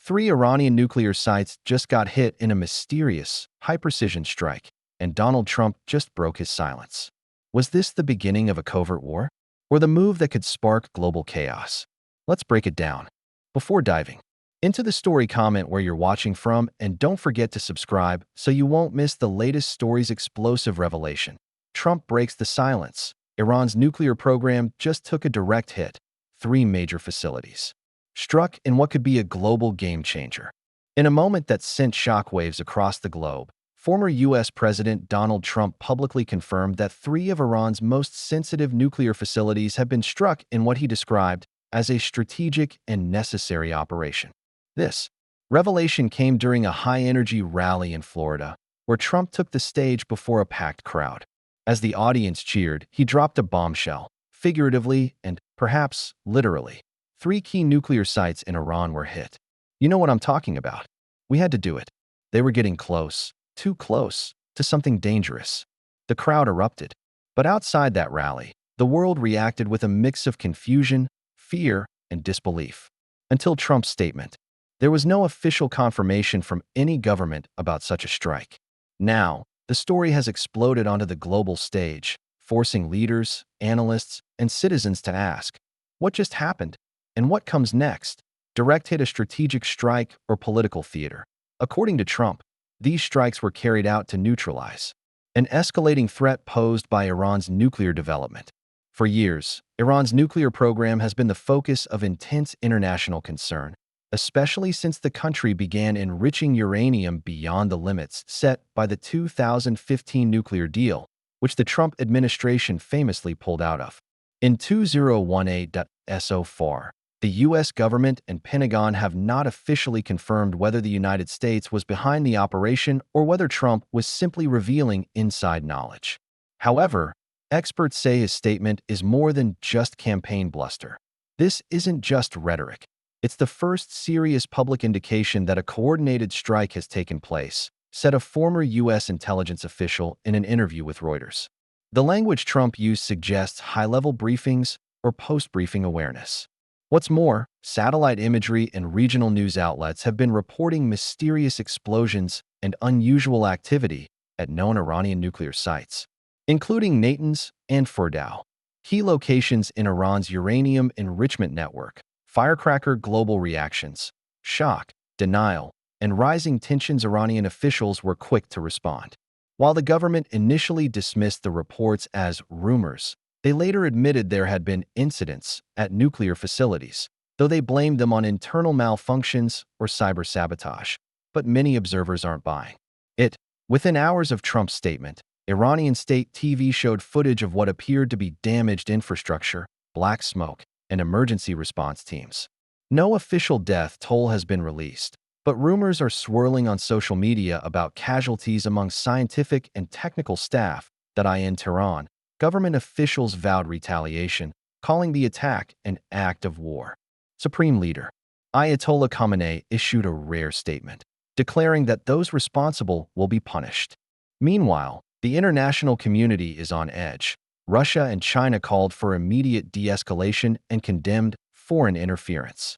Three Iranian nuclear sites just got hit in a mysterious, high-precision strike, and Donald Trump just broke his silence. Was this the beginning of a covert war? Or the move that could spark global chaos? Let's break it down. Before diving into the story, comment where you're watching from, and don't forget to subscribe so you won't miss the latest story's explosive revelation. Trump breaks the silence. Iran's nuclear program just took a direct hit. Three major facilities struck in what could be a global game-changer. In a moment that sent shockwaves across the globe, former U.S. President Donald Trump publicly confirmed that three of Iran's most sensitive nuclear facilities have been struck in what he described as a strategic and necessary operation. This revelation came during a high-energy rally in Florida, where Trump took the stage before a packed crowd. As the audience cheered, he dropped a bombshell, figuratively and perhaps literally. Three key nuclear sites in Iran were hit. You know what I'm talking about. We had to do it. They were getting close, too close, to something dangerous. The crowd erupted. But outside that rally, the world reacted with a mix of confusion, fear, and disbelief. Until Trump's statement, there was no official confirmation from any government about such a strike. Now, the story has exploded onto the global stage, forcing leaders, analysts, and citizens to ask, what just happened? And what comes next? Direct hit, a strategic strike, or political theater? According to Trump, these strikes were carried out to neutralize an escalating threat posed by Iran's nuclear development. For years, Iran's nuclear program has been the focus of intense international concern, especially since the country began enriching uranium beyond the limits set by the 2015 nuclear deal, which the Trump administration famously pulled out of. In 2018, so far, the U.S. government and Pentagon have not officially confirmed whether the United States was behind the operation or whether Trump was simply revealing inside knowledge. However, experts say his statement is more than just campaign bluster. This isn't just rhetoric. It's the first serious public indication that a coordinated strike has taken place, said a former U.S. intelligence official in an interview with Reuters. The language Trump used suggests high-level briefings or post-briefing awareness. What's more, satellite imagery and regional news outlets have been reporting mysterious explosions and unusual activity at known Iranian nuclear sites, including Natanz and Fordow, key locations in Iran's uranium enrichment network. Firecracker global reactions, shock, denial, and rising tensions. Iranian officials were quick to respond. While the government initially dismissed the reports as rumors, they later admitted there had been incidents at nuclear facilities, though they blamed them on internal malfunctions or cyber sabotage. But many observers aren't buying it. Within hours of Trump's statement, Iranian state TV showed footage of what appeared to be damaged infrastructure, black smoke, and emergency response teams. No official death toll has been released, but rumors are swirling on social media about casualties among scientific and technical staff. In Tehran, government officials vowed retaliation, calling the attack an act of war. Supreme Leader Ayatollah Khamenei issued a rare statement, declaring that those responsible will be punished. Meanwhile, the international community is on edge. Russia and China called for immediate de-escalation and condemned foreign interference.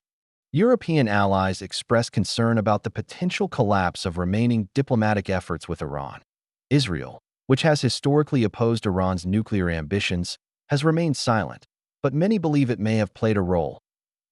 European allies expressed concern about the potential collapse of remaining diplomatic efforts with Iran. Israel, which has historically opposed Iran's nuclear ambitions, has remained silent, but many believe it may have played a role.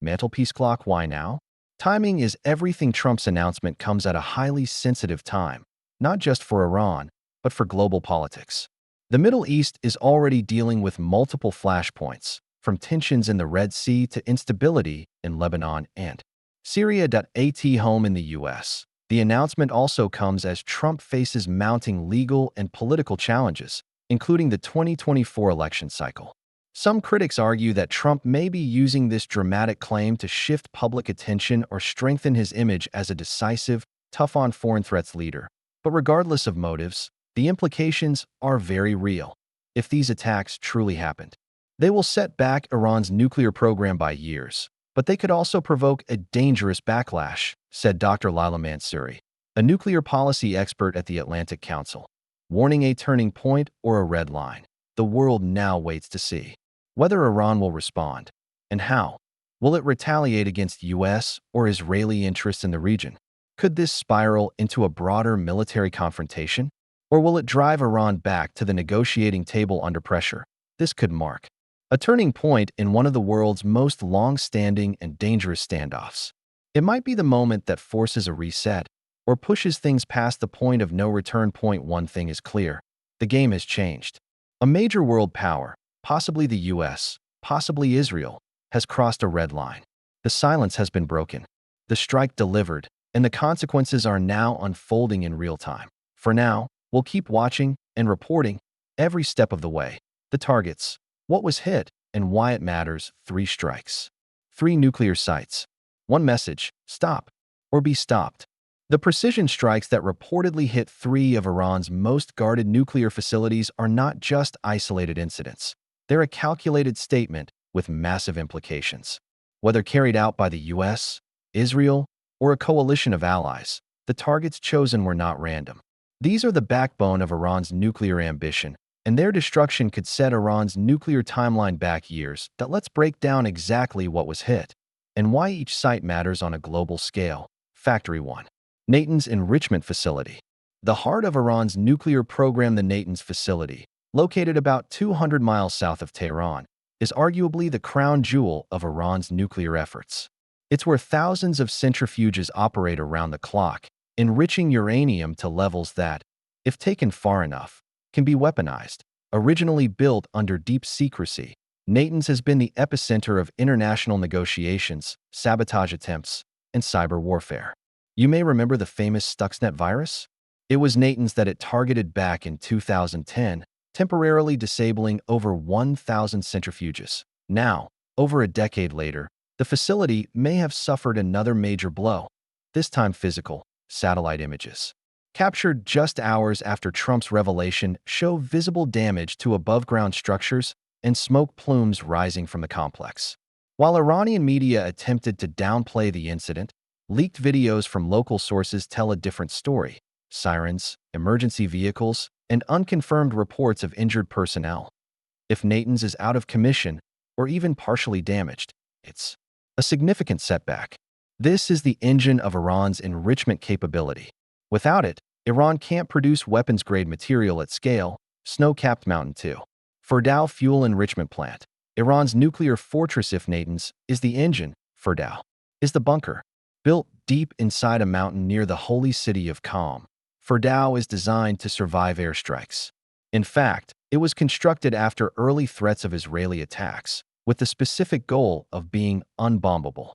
Mantelpiece clock, why now? Timing is everything. Trump's announcement comes at a highly sensitive time, not just for Iran, but for global politics. The Middle East is already dealing with multiple flashpoints, from tensions in the Red Sea to instability in Lebanon and Syria. At home in the U.S., the announcement also comes as Trump faces mounting legal and political challenges, including the 2024 election cycle. Some critics argue that Trump may be using this dramatic claim to shift public attention or strengthen his image as a decisive, tough-on foreign threats leader. But regardless of motives, the implications are very real. If these attacks truly happened, they will set back Iran's nuclear program by years, but they could also provoke a dangerous backlash, said Dr. Lila Mansouri, a nuclear policy expert at the Atlantic Council, warning a turning point or a red line. The world now waits to see whether Iran will respond and how. Will it retaliate against U.S. or Israeli interests in the region? Could this spiral into a broader military confrontation? Or will it drive Iran back to the negotiating table under pressure? This could mark a turning point in one of the world's most long-standing and dangerous standoffs. It might be the moment that forces a reset or pushes things past the point of no return. Point one thing is clear: the game has changed. A major world power, possibly the US, possibly Israel, has crossed a red line. The silence has been broken. The strike delivered, and the consequences are now unfolding in real time. For now, we'll keep watching and reporting every step of the way. The targets, what was hit, and why it matters. 3 strikes. 3 nuclear sites. 1 message: stop or be stopped. The precision strikes that reportedly hit 3 of Iran's most guarded nuclear facilities are not just isolated incidents. They're a calculated statement with massive implications. Whether carried out by the US, Israel, or a coalition of allies, the targets chosen were not random. These are the backbone of Iran's nuclear ambition, and their destruction could set Iran's nuclear timeline back years. Let's break down exactly what was hit and why each site matters on a global scale. Factory 1. Natanz Enrichment Facility. The heart of Iran's nuclear program, the Natanz facility, located about 200 miles south of Tehran, is arguably the crown jewel of Iran's nuclear efforts. It's where thousands of centrifuges operate around the clock, enriching uranium to levels that, if taken far enough, can be weaponized. Originally built under deep secrecy, Natanz has been the epicenter of international negotiations, sabotage attempts, and cyber warfare. You may remember the famous Stuxnet virus? It was Natanz that it targeted back in 2010, temporarily disabling over 1,000 centrifuges. Now, over a decade later, the facility may have suffered another major blow, this time physical. Satellite images, captured just hours after Trump's revelation, show visible damage to above-ground structures and smoke plumes rising from the complex. While Iranian media attempted to downplay the incident, leaked videos from local sources tell a different story: sirens, emergency vehicles, and unconfirmed reports of injured personnel. If Natanz is out of commission or even partially damaged, it's a significant setback. This is the engine of Iran's enrichment capability. Without it, Iran can't produce weapons-grade material at scale. Snow-capped mountain 2. Fordow Fuel Enrichment Plant. Iran's nuclear fortress. If Natanz is the engine, Fordow is the bunker. Built deep inside a mountain near the holy city of Qom, Fordow is designed to survive airstrikes. In fact, it was constructed after early threats of Israeli attacks, with the specific goal of being unbombable.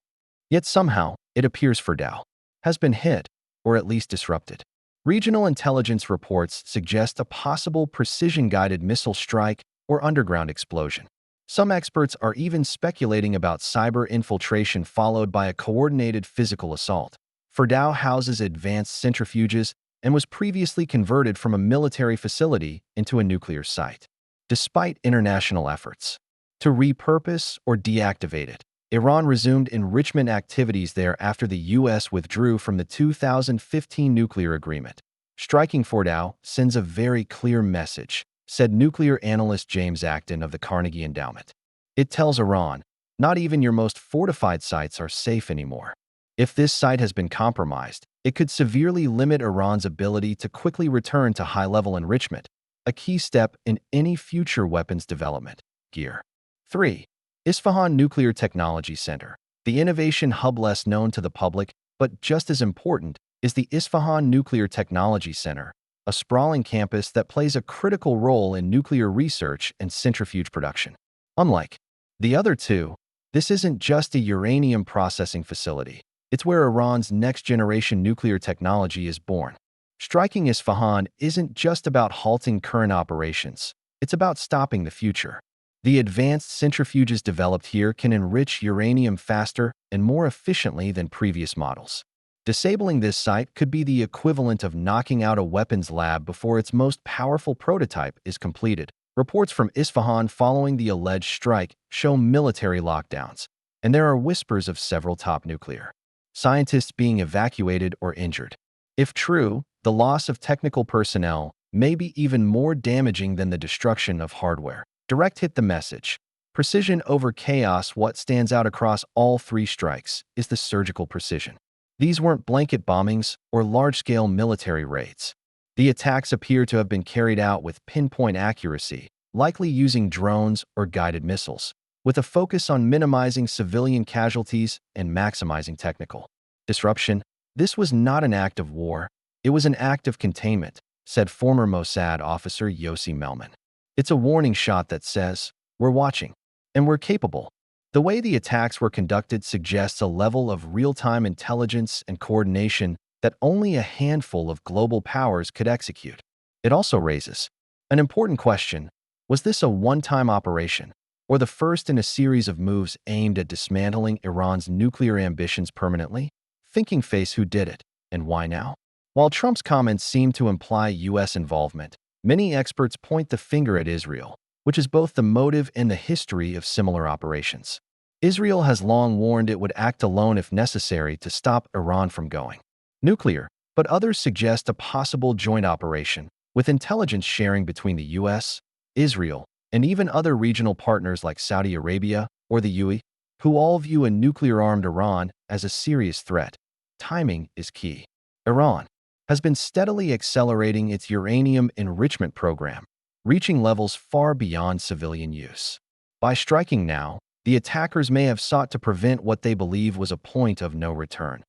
Yet somehow, it appears Fordow has been hit, or at least disrupted. Regional intelligence reports suggest a possible precision-guided missile strike or underground explosion. Some experts are even speculating about cyber infiltration followed by a coordinated physical assault. Fordow houses advanced centrifuges and was previously converted from a military facility into a nuclear site. Despite international efforts to repurpose or deactivate it, Iran resumed enrichment activities there after the U.S. withdrew from the 2015 nuclear agreement. Striking Fordow sends a very clear message, said nuclear analyst James Acton of the Carnegie Endowment. It tells Iran, not even your most fortified sites are safe anymore. If this site has been compromised, it could severely limit Iran's ability to quickly return to high-level enrichment, a key step in any future weapons development. Gear. 3. Isfahan Nuclear Technology Center. The innovation hub, less known to the public, but just as important, is the Isfahan Nuclear Technology Center, a sprawling campus that plays a critical role in nuclear research and centrifuge production. Unlike the other two, this isn't just a uranium processing facility. It's where Iran's next-generation nuclear technology is born. Striking Isfahan isn't just about halting current operations. It's about stopping the future. The advanced centrifuges developed here can enrich uranium faster and more efficiently than previous models. Disabling this site could be the equivalent of knocking out a weapons lab before its most powerful prototype is completed. Reports from Isfahan following the alleged strike show military lockdowns, and there are whispers of several top nuclear scientists being evacuated or injured. If true, the loss of technical personnel may be even more damaging than the destruction of hardware. Direct hit. The message: Precision over chaos. What stands out across all three strikes is the surgical precision. These weren't blanket bombings or large-scale military raids. The attacks appear to have been carried out with pinpoint accuracy, likely using drones or guided missiles, with a focus on minimizing civilian casualties and maximizing technical disruption. This was not an act of war, it was an act of containment, said former Mossad officer Yossi Melman. It's a warning shot that says, we're watching, and we're capable. The way the attacks were conducted suggests a level of real-time intelligence and coordination that only a handful of global powers could execute. It also raises an important question: was this a one-time operation, or the first in a series of moves aimed at dismantling Iran's nuclear ambitions permanently? Thinking face, who did it, and why now? While Trump's comments seem to imply U.S. involvement, many experts point the finger at Israel, which is both the motive and the history of similar operations. Israel has long warned it would act alone if necessary to stop Iran from going nuclear, but others suggest a possible joint operation, with intelligence sharing between the U.S., Israel, and even other regional partners like Saudi Arabia or the UAE, who all view a nuclear-armed Iran as a serious threat. Timing is key. Iran has been steadily accelerating its uranium enrichment program, reaching levels far beyond civilian use. By striking now, the attackers may have sought to prevent what they believe was a point of no return.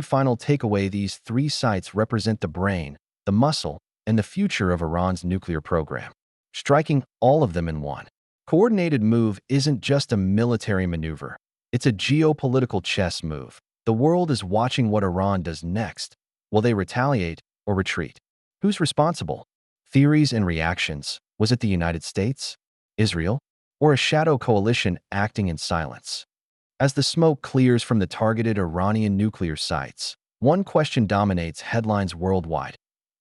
Final takeaway: these three sites represent the brain, the muscle, and the future of Iran's nuclear program. Striking all of them in one coordinated move isn't just a military maneuver, it's a geopolitical chess move. The world is watching what Iran does next. Will they retaliate or retreat? Who's responsible? Theories and reactions: was it the United States, Israel, or a shadow coalition acting in silence? As the smoke clears from the targeted Iranian nuclear sites, one question dominates headlines worldwide: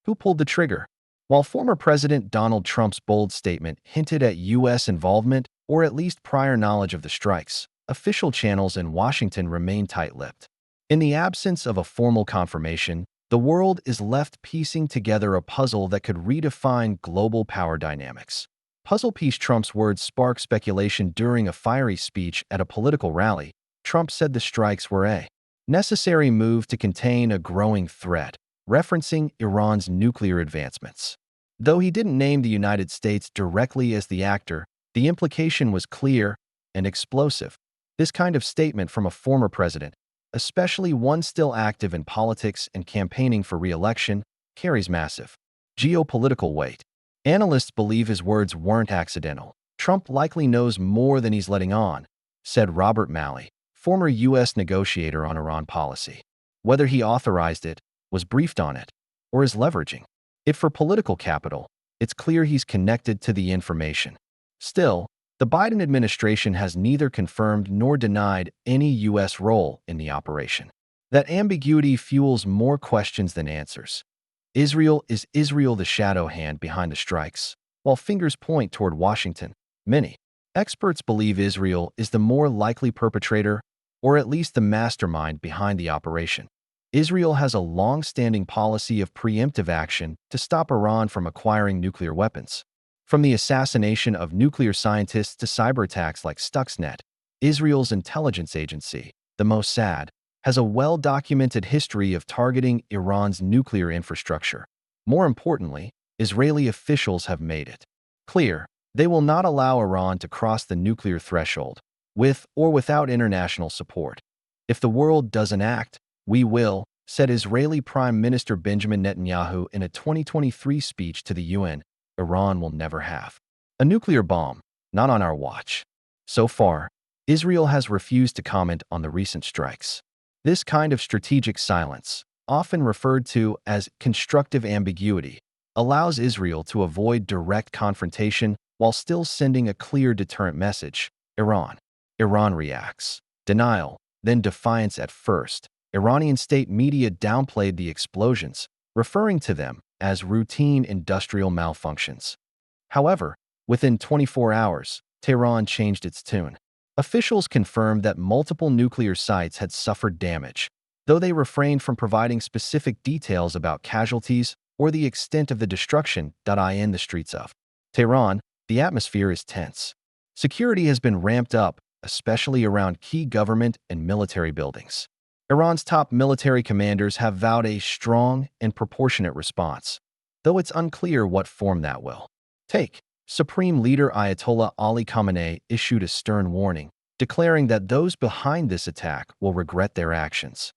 who pulled the trigger? While former President Donald Trump's bold statement hinted at U.S. involvement or at least prior knowledge of the strikes, official channels in Washington remain tight-lipped. In the absence of a formal confirmation, the world is left piecing together a puzzle that could redefine global power dynamics. Puzzle piece: Trump's words sparked speculation during a fiery speech at a political rally. Trump said the strikes were a necessary move to contain a growing threat, referencing Iran's nuclear advancements. Though he didn't name the United States directly as the actor, the implication was clear and explosive. This kind of statement from a former president, especially one still active in politics and campaigning for re-election, carries massive geopolitical weight. Analysts believe his words weren't accidental. Trump likely knows more than he's letting on, said Robert Malley, former U.S. negotiator on Iran policy. Whether he authorized it, was briefed on it, or is leveraging it for political capital, it's clear he's connected to the information. Still, the Biden administration has neither confirmed nor denied any U.S. role in the operation. That ambiguity fuels more questions than answers. Is Israel the shadow hand behind the strikes? While fingers point toward Washington, many experts believe Israel is the more likely perpetrator, or at least the mastermind behind the operation. Israel has a long-standing policy of preemptive action to stop Iran from acquiring nuclear weapons. From the assassination of nuclear scientists to cyber attacks like Stuxnet, Israel's intelligence agency, the Mossad, has a well-documented history of targeting Iran's nuclear infrastructure. More importantly, Israeli officials have made it clear they will not allow Iran to cross the nuclear threshold, with or without international support. If the world doesn't act, we will, said Israeli Prime Minister Benjamin Netanyahu in a 2023 speech to the UN. Iran will never have a nuclear bomb, not on our watch. So far, Israel has refused to comment on the recent strikes. This kind of strategic silence, often referred to as constructive ambiguity, allows Israel to avoid direct confrontation while still sending a clear deterrent message. Iran reacts. Denial, then defiance. At first, Iranian state media downplayed the explosions, referring to them as routine industrial malfunctions. However, within 24 hours, Tehran changed its tune. Officials confirmed that multiple nuclear sites had suffered damage, though they refrained from providing specific details about casualties or the extent of the destruction. In the streets of Tehran, the atmosphere is tense. Security has been ramped up, especially around key government and military buildings. Iran's top military commanders have vowed a strong and proportionate response, though it's unclear what form that will take. Supreme Leader Ayatollah Ali Khamenei issued a stern warning, declaring that those behind this attack will regret their actions.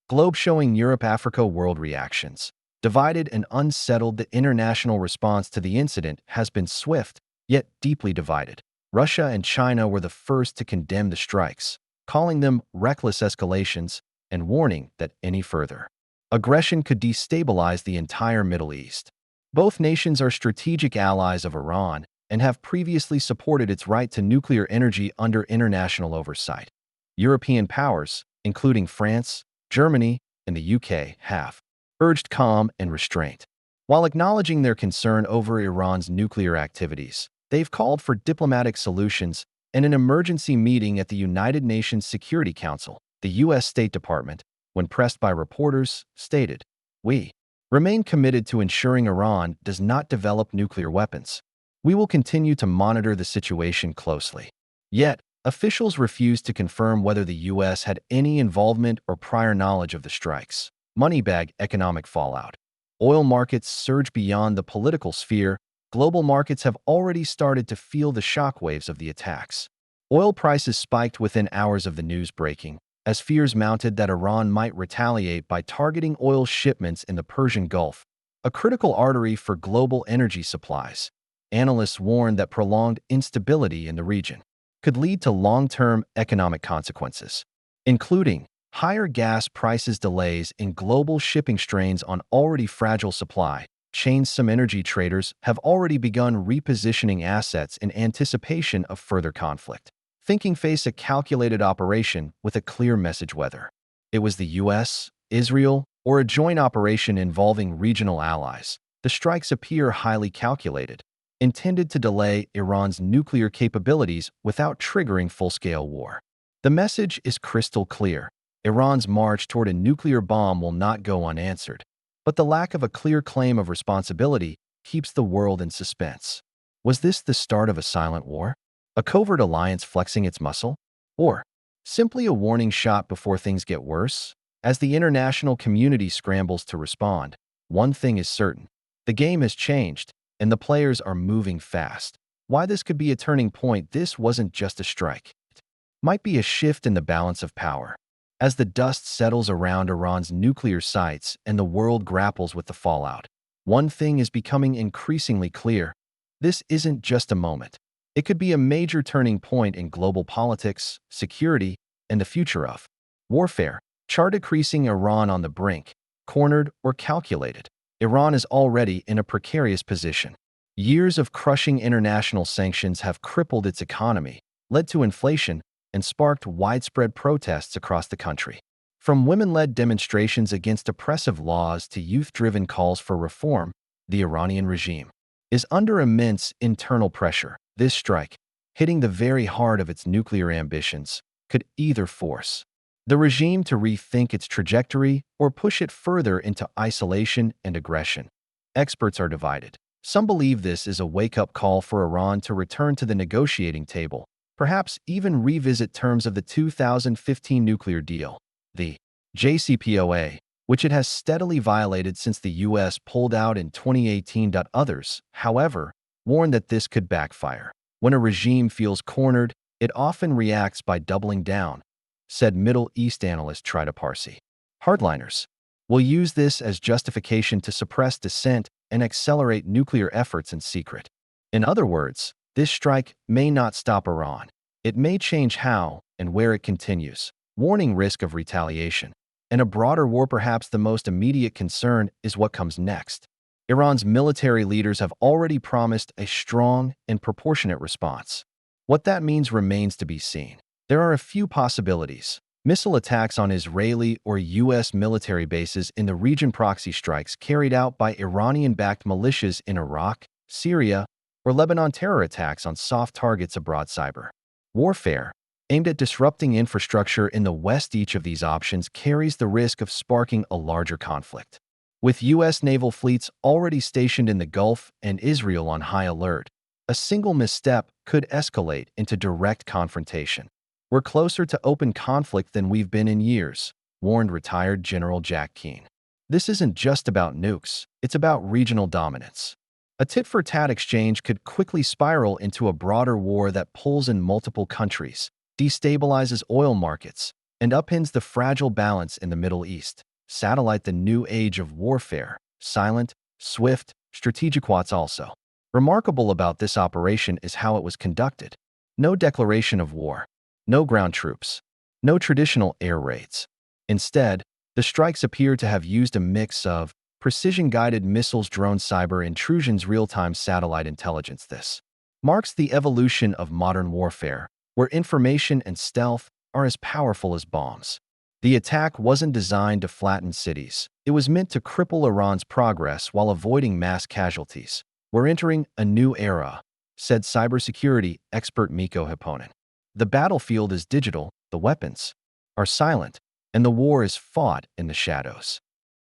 Globe showing Europe-Africa world reactions. Divided and unsettled, the international response to the incident has been swift, yet deeply divided. Russia and China were the first to condemn the strikes, calling them reckless escalations and warning that any further aggression could destabilize the entire Middle East. Both nations are strategic allies of Iran and have previously supported its right to nuclear energy under international oversight. European powers, including France, Germany, and the UK, have urged calm and restraint. While acknowledging their concern over Iran's nuclear activities, they've called for diplomatic solutions and an emergency meeting at the United Nations Security Council. The U.S. State Department, when pressed by reporters, stated, "We remain committed to ensuring Iran does not develop nuclear weapons. We will continue to monitor the situation closely." Yet, officials refused to confirm whether the U.S. had any involvement or prior knowledge of the strikes. Moneybag economic fallout. Oil markets surge beyond the political sphere. Global markets have already started to feel the shockwaves of the attacks. Oil prices spiked within hours of the news breaking, as fears mounted that Iran might retaliate by targeting oil shipments in the Persian Gulf, a critical artery for global energy supplies. Analysts warned that prolonged instability in the region could lead to long-term economic consequences, including higher gas prices, delays in global shipping, strains on already fragile supply chains. Some energy traders have already begun repositioning assets in anticipation of further conflict, thinking face a calculated operation with a clear message, whether it was the U.S., Israel, or a joint operation involving regional allies. The strikes appear highly calculated, intended to delay Iran's nuclear capabilities without triggering full-scale war. The message is crystal clear. Iran's march toward a nuclear bomb will not go unanswered, but the lack of a clear claim of responsibility keeps the world in suspense. Was this the start of a silent war? A covert alliance flexing its muscle? Or simply a warning shot before things get worse? As the international community scrambles to respond, one thing is certain: the game has changed, and the players are moving fast. Why this could be a turning point? This wasn't just a strike. It might be a shift in the balance of power. As the dust settles around Iran's nuclear sites and the world grapples with the fallout, one thing is becoming increasingly clear: this isn't just a moment. It could be a major turning point in global politics, security, and the future of warfare. Chart decreasing Iran on the brink, cornered or calculated. Iran is already in a precarious position. Years of crushing international sanctions have crippled its economy, led to inflation, and sparked widespread protests across the country. From women-led demonstrations against oppressive laws to youth-driven calls for reform, the Iranian regime is under immense internal pressure. This strike, hitting the very heart of its nuclear ambitions, could either force the regime to rethink its trajectory or push it further into isolation and aggression. Experts are divided. Some believe this is a wake-up call for Iran to return to the negotiating table, perhaps even revisit terms of the 2015 nuclear deal, the JCPOA, which it has steadily violated since the U.S. pulled out in 2018. Others, however, warn that this could backfire. When a regime feels cornered, it often reacts by doubling down, said Middle East analyst Trita Parsi. Hardliners will use this as justification to suppress dissent and accelerate nuclear efforts in secret. In other words, this strike may not stop Iran. It may change how and where it continues, warning risk of retaliation and a broader war. Perhaps the most immediate concern is what comes next. Iran's military leaders have already promised a strong and proportionate response. What that means remains to be seen. There are a few possibilities: missile attacks on Israeli or U.S. military bases in the region, proxy strikes carried out by Iranian-backed militias in Iraq, Syria, or Lebanon, terror attacks on soft targets abroad, cyber warfare aimed at disrupting infrastructure in the West. Each of these options carries the risk of sparking a larger conflict. With U.S. naval fleets already stationed in the Gulf and Israel on high alert, A single misstep could escalate into direct confrontation. We're closer to open conflict than we've been in years, warned retired General Jack Keane. This isn't just about nukes, it's about regional dominance. A tit-for-tat exchange could quickly spiral into a broader war that pulls in multiple countries, destabilizes oil markets, and upends the fragile balance in the Middle East. Satellite the new age of warfare, silent, swift, strategic. What's also remarkable about this operation is how it was conducted. No declaration of war, no ground troops, no traditional air raids. Instead, the strikes appear to have used a mix of precision-guided missiles, drone cyber intrusions, real-time satellite intelligence. This marks the evolution of modern warfare, where information and stealth are as powerful as bombs. The attack wasn't designed to flatten cities. It was meant to cripple Iran's progress while avoiding mass casualties. We're entering a new era, said cybersecurity expert Miko Hipponen. The battlefield is digital, the weapons are silent, and the war is fought in the shadows.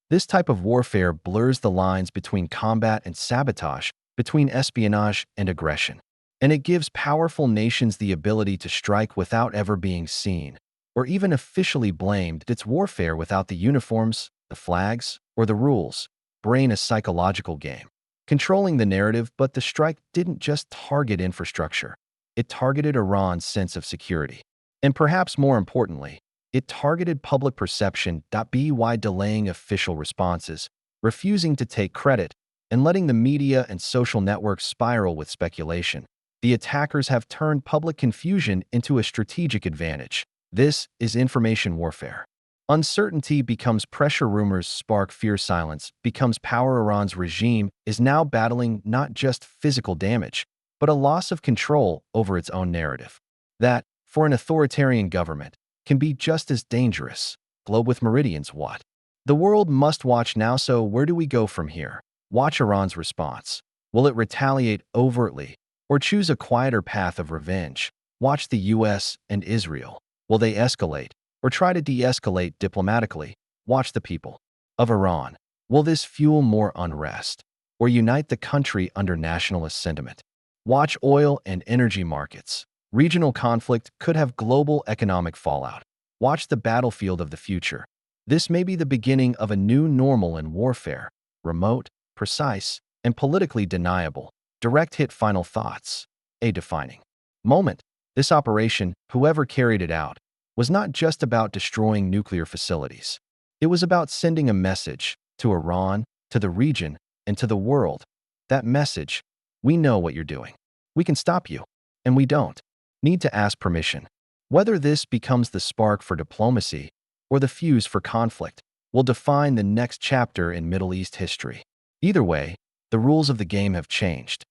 This type of warfare blurs the lines between combat and sabotage, between espionage and aggression. And it gives powerful nations the ability to strike without ever being seen, or even officially blamed. It's warfare without the uniforms, the flags, or the rules. Brain a psychological game, controlling the narrative. But the strike didn't just target infrastructure. It targeted Iran's sense of security. And perhaps more importantly, it targeted public perception. By delaying official responses, refusing to take credit, and letting the media and social networks spiral with speculation, the attackers have turned public confusion into a strategic advantage. This is information warfare. Uncertainty becomes pressure, rumors spark fear, silence becomes power. Iran's regime is now battling not just physical damage, but a loss of control over its own narrative. That, for an authoritarian government, can be just as dangerous. Globe with Meridians. What? The world must watch now. So where do we go from here? Watch Iran's response. Will it retaliate overtly or choose a quieter path of revenge? Watch the US and Israel. Will they escalate or try to de-escalate diplomatically? Watch the people of Iran. Will this fuel more unrest or unite the country under nationalist sentiment? Watch oil and energy markets. Regional conflict could have global economic fallout. Watch the battlefield of the future. This may be the beginning of a new normal in warfare, remote, precise, and politically deniable. Direct hit. Final thoughts. A defining moment. This operation, whoever carried it out, was not just about destroying nuclear facilities. It was about sending a message to Iran, to the region, and to the world. That message: we know what you're doing. We can stop you. And we don't need to ask permission. Whether this becomes the spark for diplomacy or the fuse for conflict will define the next chapter in Middle East history. Either way, the rules of the game have changed.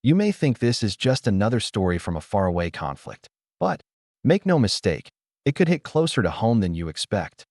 You may think this is just another story from a faraway conflict, but make no mistake, it could hit closer to home than you expect.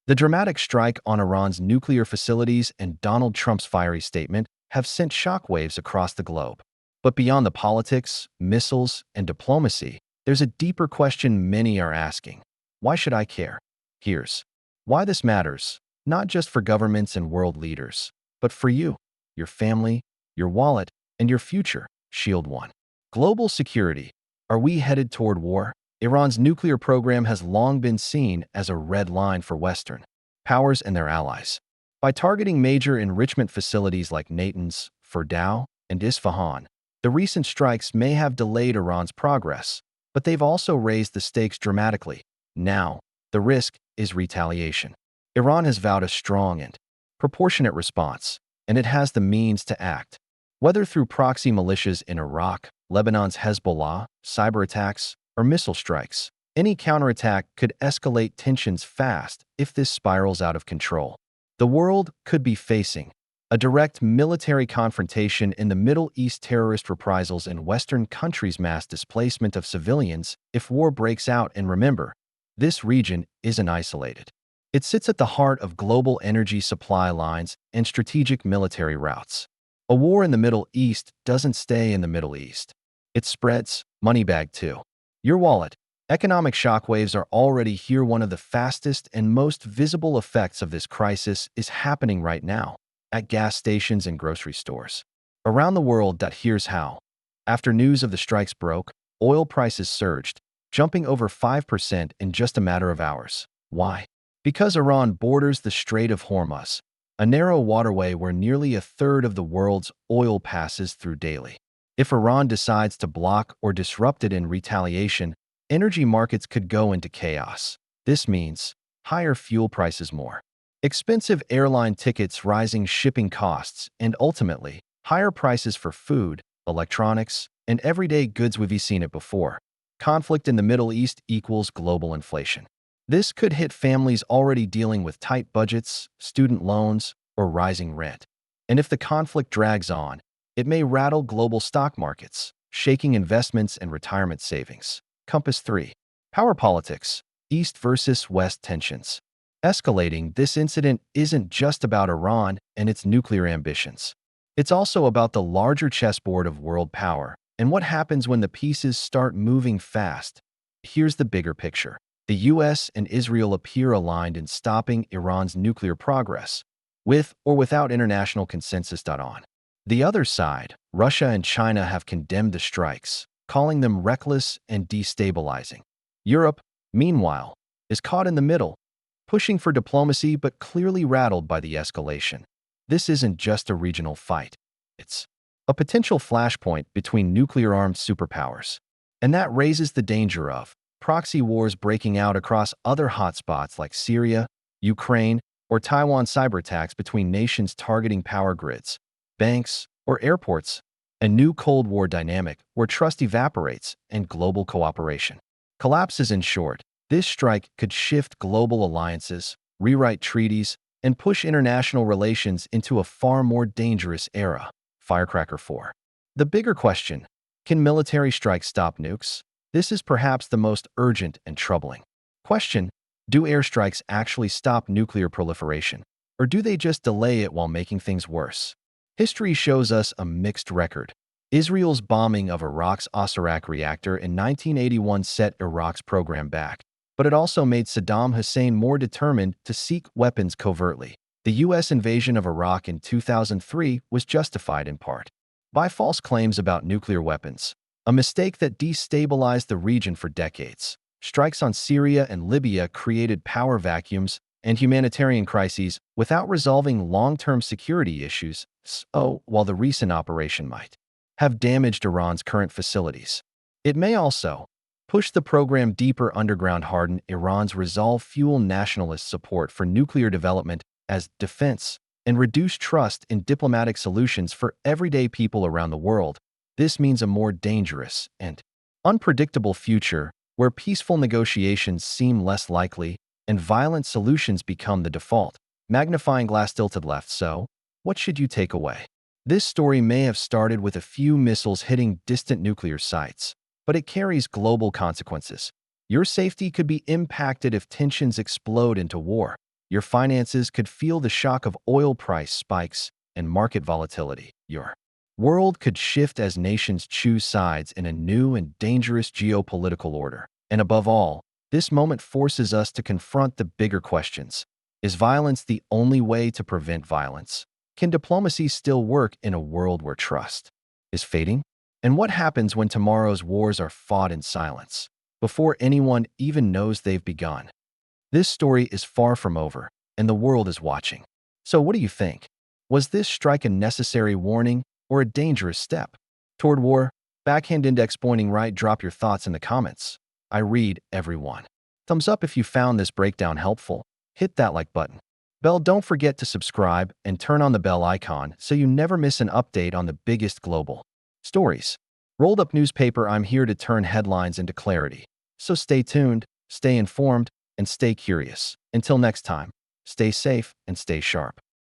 The dramatic strike on Iran's nuclear facilities and Donald Trump's fiery statement have sent shockwaves across the globe. But beyond the politics, missiles, and diplomacy, there's a deeper question many are asking. Why should I care? Here's why this matters, not just for governments and world leaders, but for you, your family, your wallet, and your future. Shield 1. Global security. Are we headed toward war? Iran's nuclear program has long been seen as a red line for Western powers and their allies. By targeting major enrichment facilities like Natanz, Fordow, and Isfahan, the recent strikes may have delayed Iran's progress, but they've also raised the stakes dramatically. Now, the risk is retaliation. Iran has vowed a strong and proportionate response, and it has the means to act. Whether through proxy militias in Iraq, Lebanon's Hezbollah, cyber attacks, or missile strikes, any counterattack could escalate tensions fast if this spirals out of control. The world could be facing a direct military confrontation in the Middle East, terrorist reprisals in Western countries, mass displacement of civilians if war breaks out. And remember, this region isn't isolated. It sits at the heart of global energy supply lines and strategic military routes. A war in the Middle East doesn't stay in the Middle East. It spreads, money bag too. Your wallet. Economic shockwaves are already here. One of the fastest and most visible effects of this crisis is happening right now, at gas stations and grocery stores around the world. Here's how. After news of the strikes broke, oil prices surged, jumping over 5% in just a matter of hours. Why? Because Iran borders the Strait of Hormuz, a narrow waterway where nearly a third of the world's oil passes through daily. If Iran decides to block or disrupt it in retaliation, energy markets could go into chaos. This means higher fuel prices, more expensive airline tickets, rising shipping costs, and ultimately, higher prices for food, electronics, and everyday goods. We've seen it before. Conflict in the Middle East equals global inflation. This could hit families already dealing with tight budgets, student loans, or rising rent. And if the conflict drags on, it may rattle global stock markets, shaking investments and retirement savings. Compass 3. Power politics. East versus West tensions. Escalating, this incident isn't just about Iran and its nuclear ambitions. It's also about the larger chessboard of world power and what happens when the pieces start moving fast. Here's the bigger picture. The US and Israel appear aligned in stopping Iran's nuclear progress, with or without international consensus. On the other side, Russia and China have condemned the strikes, calling them reckless and destabilizing. Europe, meanwhile, is caught in the middle, pushing for diplomacy but clearly rattled by the escalation. This isn't just a regional fight. It's a potential flashpoint between nuclear-armed superpowers. And that raises the danger of proxy wars breaking out across other hotspots like Syria, Ukraine, or Taiwan, cyberattacks between nations targeting power grids, banks, or airports, a new Cold War dynamic where trust evaporates and global cooperation collapses. In short, this strike could shift global alliances, rewrite treaties, and push international relations into a far more dangerous era. Firecracker 4. The bigger question: can military strikes stop nukes? This is perhaps the most urgent and troubling question. Do airstrikes actually stop nuclear proliferation, or do they just delay it while making things worse? History shows us a mixed record. Israel's bombing of Iraq's Osirak reactor in 1981 set Iraq's program back, but it also made Saddam Hussein more determined to seek weapons covertly. The U.S. invasion of Iraq in 2003 was justified in part by false claims about nuclear weapons, a mistake that destabilized the region for decades. Strikes on Syria and Libya created power vacuums and humanitarian crises without resolving long-term security issues. So, while the recent operation might have damaged Iran's current facilities, it may also push the program deeper underground, harden Iran's resolve, fuel nationalist support for nuclear development as defense, and reduce trust in diplomatic solutions for everyday people around the world. This means a more dangerous and unpredictable future where peaceful negotiations seem less likely and violent solutions become the default. Magnifying glass tilted left. So, what should you take away? This story may have started with a few missiles hitting distant nuclear sites, but it carries global consequences. Your safety could be impacted if tensions explode into war. Your finances could feel the shock of oil price spikes and market volatility. Your world could shift as nations choose sides in a new and dangerous geopolitical order. And above all, this moment forces us to confront the bigger questions. Is violence the only way to prevent violence? Can diplomacy still work in a world where trust is fading? And what happens when tomorrow's wars are fought in silence, before anyone even knows they've begun? This story is far from over, and the world is watching. So what do you think? Was this strike a necessary warning or a dangerous step toward war? Backhand index pointing right. Drop your thoughts in the comments. I read everyone. Thumbs up if you found this breakdown helpful. Hit that like button. Bell, don't forget to subscribe and turn on the bell icon so you never miss an update on the biggest global stories. Rolled up newspaper. I'm here to turn headlines into clarity. So stay tuned, stay informed, and stay curious. Until next time, stay safe and stay sharp.